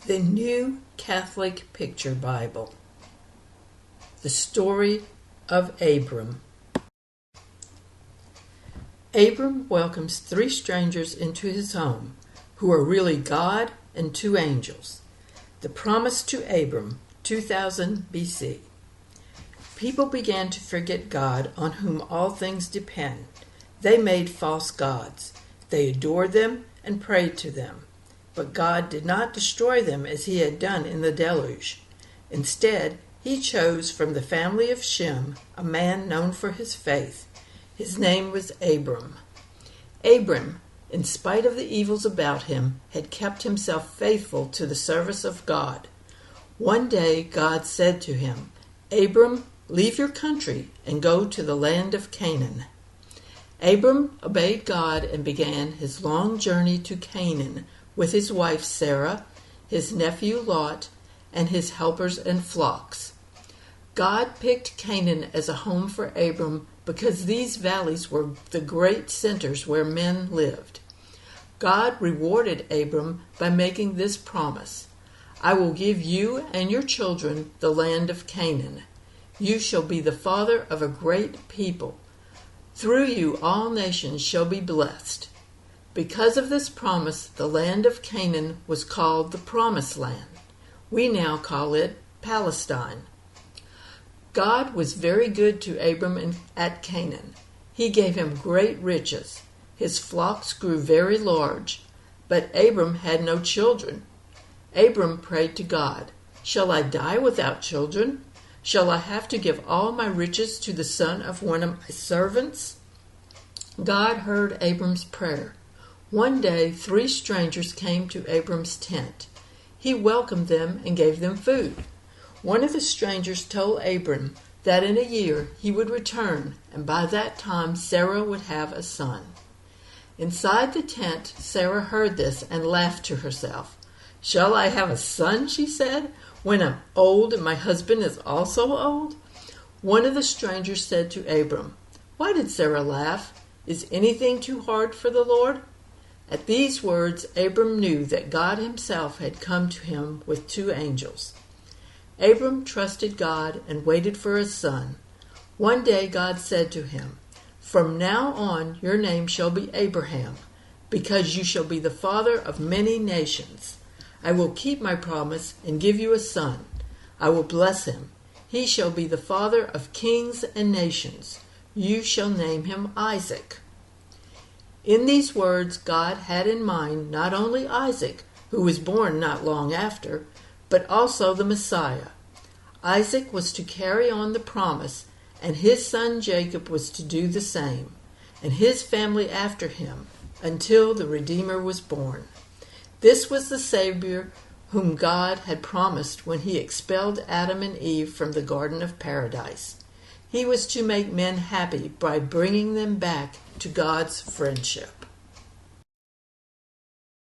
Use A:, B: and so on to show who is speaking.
A: The New Catholic Picture Bible. The Story of Abram. Abram welcomes 3 strangers into his home, who are really God and 2 angels. The promise to Abram, 2000 BC. People began to forget God, on whom all things depend. They made false gods. They adored them and prayed to them. But God did not destroy them as he had done in the deluge. Instead, he chose from the family of Shem a man known for his faith. His name was Abram. Abram, in spite of the evils about him, had kept himself faithful to the service of God. One day God said to him, "Abram, leave your country and go to the land of Canaan." Abram obeyed God and began his long journey to Canaan with his wife Sarah, his nephew Lot, and his helpers and flocks. God picked Canaan as a home for Abram because these valleys were the great centers where men lived. God rewarded Abram by making this promise: "I will give you and your children the land of Canaan. You shall be the father of a great people. Through you all nations shall be blessed." Because of this promise, the land of Canaan was called the Promised Land. We now call it Palestine. God was very good to Abram at Canaan. He gave him great riches. His flocks grew very large, but Abram had no children. Abram prayed to God, "Shall I die without children? Shall I have to give all my riches to the son of one of my servants?" God heard Abram's prayer. One day, 3 strangers came to Abram's tent. He welcomed them and gave them food. One of the strangers told Abram that in a year he would return, and by that time Sarah would have a son. Inside the tent, Sarah heard this and laughed to herself. "Shall I have a son," she said, "when I'm old and my husband is also old?" One of the strangers said to Abram, "Why did Sarah laugh? Is anything too hard for the Lord?" At these words, Abram knew that God himself had come to him with 2 angels. Abram trusted God and waited for a son. One day God said to him, "From now on your name shall be Abraham, because you shall be the father of many nations. I will keep my promise and give you a son. I will bless him. He shall be the father of kings and nations. You shall name him Isaac." In these words, God had in mind not only Isaac, who was born not long after, but also the Messiah. Isaac was to carry on the promise, and his son Jacob was to do the same, and his family after him, until the Redeemer was born. This was the Savior whom God had promised when he expelled Adam and Eve from the Garden of Paradise. He was to make men happy by bringing them back to God's friendship.